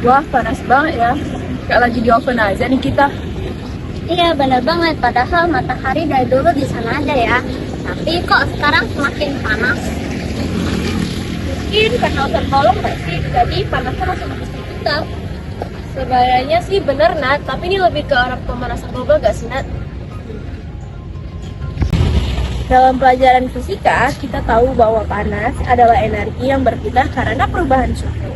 Wah, panas banget ya. Kayak lagi di oven aja nih kita. Iya benar banget, padahal matahari dari dulu di sana aja ya. Tapi kok sekarang semakin panas? Mungkin karena ozon kolom nggak sih? Jadi panasnya masih masih kita. Sebenarnya sih bener, Nat. Tapi ini lebih ke arah pemanasan global gak sih, Nat? Dalam pelajaran fisika, kita tahu bahwa panas adalah energi yang berpindah karena perubahan suhu.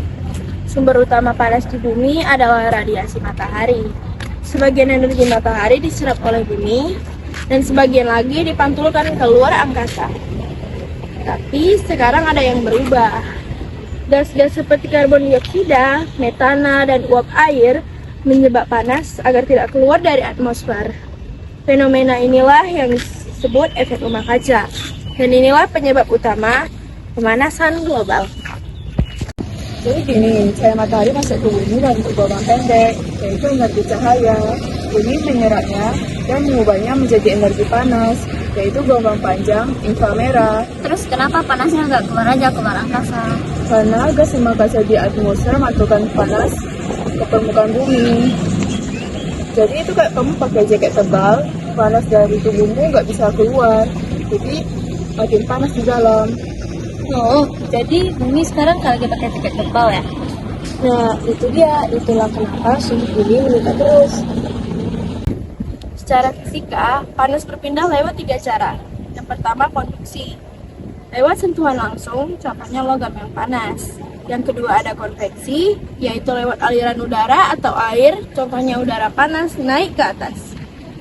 Sumber utama panas di bumi adalah radiasi matahari. Sebagian energi matahari diserap oleh bumi, dan sebagian lagi dipantulkan keluar angkasa. Tapi sekarang ada yang berubah. Gas-gas seperti karbon dioksida, metana, dan uap air menyebab panas agar tidak keluar dari atmosfer. Fenomena inilah yang disebut efek rumah kaca. Dan inilah penyebab utama pemanasan global. Jadi gini, cahaya matahari masuk ke bumi dan untuk gelombang pendek, yaitu energi cahaya. Bumi menyerapnya dan mengubahnya menjadi energi panas, yaitu gelombang panjang inframerah. Terus kenapa panasnya nggak keluar aja ke luar angkasa? Karena gas rumah kaca di atmosfer memantulkan panas ke permukaan bumi. Jadi itu kayak kamu pakai jaket tebal, panas dari tubuhmu nggak bisa keluar. Jadi makin panas di dalam. Oh, jadi bumi sekarang lagi pakai jaket tebal ya? Nah, itu dia. Itulah kenapa suhu bumi meningkat terus. Secara fisika, panas berpindah lewat 3 cara. Yang pertama, konveksi. Lewat sentuhan langsung, contohnya logam yang panas. Yang kedua ada konveksi, yaitu lewat aliran udara atau air, contohnya udara panas naik ke atas.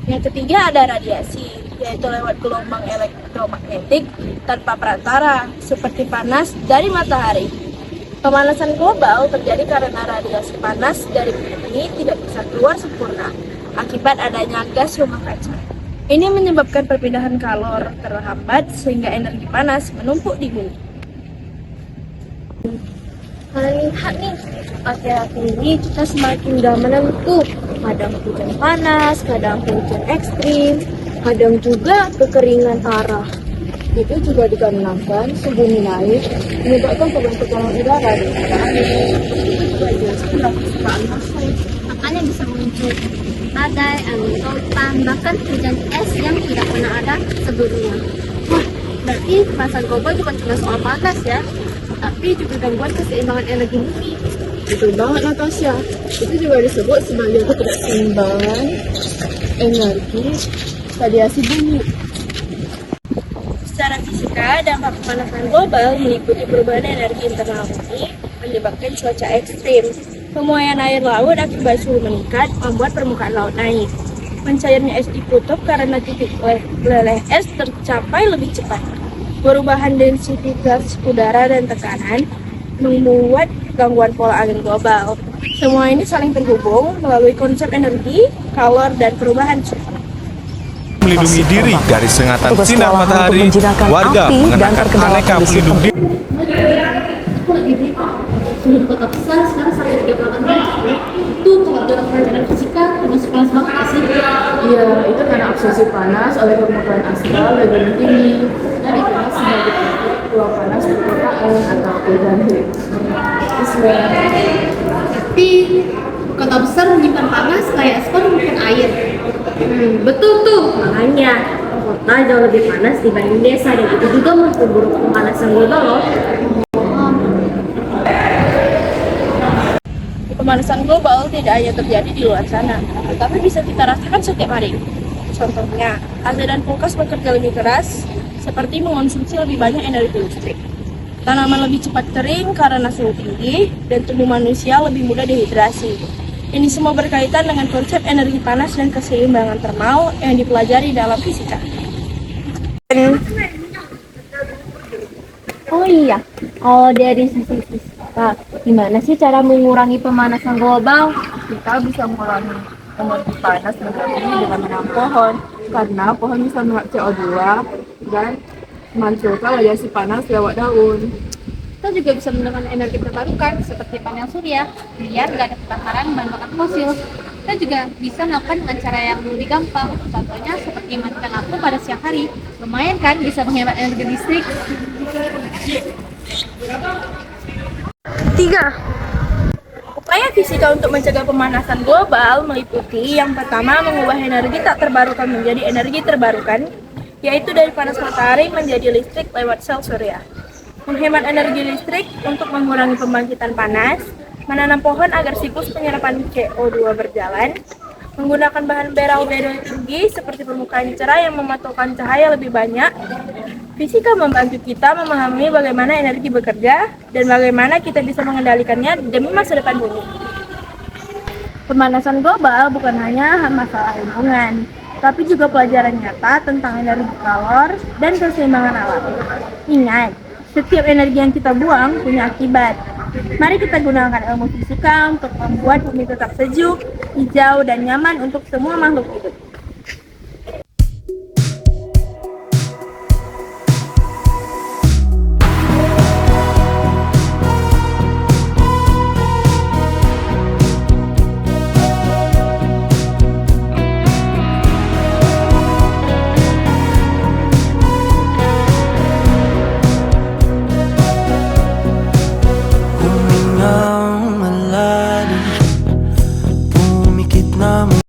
Yang ketiga ada radiasi, yaitu lewat gelombang elektromagnetik tanpa perantara, seperti panas dari matahari. Pemanasan global terjadi karena radiasi panas dari bumi tidak bisa keluar sempurna akibat adanya gas rumah kaca. Ini menyebabkan perpindahan kalor terhambat sehingga energi panas menumpuk di bumi. Lihat nih, akhir-akhir ini kita semakin gak menentu. Kadang hujan panas, kadang hujan ekstrim, kadang juga kekeringan parah. Itu juga dikarenakan suhu bumi naik, menyebabkan tekanan udara di angin. Itu juga jelaskan permukaan masuk. Makanya bisa muncul badai, angin topan, bahkan hujan es yang tidak pernah ada sebelumnya. Wah, berarti pemanasan global bukan cuma soal panas ya, tapi juga gangguan keseimbangan energi bumi. Betul banget Natasha. Itu juga disebut sebagai ketidakseimbangan energi radiasi bumi. Secara fisika, dampak pemanasan global meliputi perubahan energi internal bumi, menyebabkan cuaca ekstrim. Pemuaian air laut akibat suhu meningkat membuat permukaan laut naik. Mencairnya es di kutub karena titik leleh es tercapai lebih cepat. Perubahan densitas udara dan tekanan membuat gangguan pola angin global. Semua ini saling terhubung melalui konsep energi, kalor, dan perubahan suhu. Melindungi diri dari sengatan sinar matahari, warga mengenakan aneka pelindung diri. Suhu di kota besar sekarang sampai 38 derajat. Itu kalau dalam pelajaran fisika termasuk panas banget nggak sih? Iya, itu karena absorpsi panas oleh permukaan astral lebih tinggi dan dikenal sebagai ruang panas perkotaan atau urban heat. Tapi kota besar menyimpan panas kayak Spon menyimpan air. Betul tuh, makanya kota jauh lebih panas dibanding desa dan itu juga memperburuk pemanasan global loh. Pemanasan global tidak hanya terjadi di luar sana, tetapi bisa kita rasakan setiap hari. Contohnya, aliran kulkas bekerja lebih keras, seperti mengonsumsi lebih banyak energi listrik. Tanaman lebih cepat kering karena suhu tinggi, dan tubuh manusia lebih mudah dehidrasi. Ini semua berkaitan dengan konsep energi panas dan keseimbangan termal yang dipelajari dalam fisika. Oh iya, kalau dari sisi fisika, gimana sih cara mengurangi pemanasan global? Kita bisa mengurangi energi panas menjadi dengan menanam pohon, karena pohon bisa menguap CO2 dan memanculkan radiasi panas lewat daun. Kita juga bisa menggunakan energi terbarukan seperti panel surya biar nggak ada kebakaran bahan bakar fosil. Kita juga bisa melakukan dengan cara yang lebih gampang. Contohnya seperti matikan lampu pada siang hari. Lumayan kan bisa menghemat energi listrik. 3. Upaya fisika untuk mencegah pemanasan global meliputi yang pertama mengubah energi tak terbarukan menjadi energi terbarukan, yaitu dari panas matahari menjadi listrik lewat sel surya. Menghemat energi listrik untuk mengurangi pembangkitan panas, menanam pohon agar siklus penyerapan CO2 berjalan, menggunakan bahan beral-beral tinggi seperti permukaan cerah yang memantulkan cahaya lebih banyak. Fisika membantu kita memahami bagaimana energi bekerja dan bagaimana kita bisa mengendalikannya demi masa depan bumi. Pemanasan global bukan hanya masalah lingkungan, tapi juga pelajaran nyata tentang energi kalor dan keseimbangan alam. Ingat, setiap energi yang kita buang punya akibat. Mari kita gunakan ilmu fisika untuk membuat bumi tetap sejuk, hijau, dan nyaman untuk semua makhluk hidup.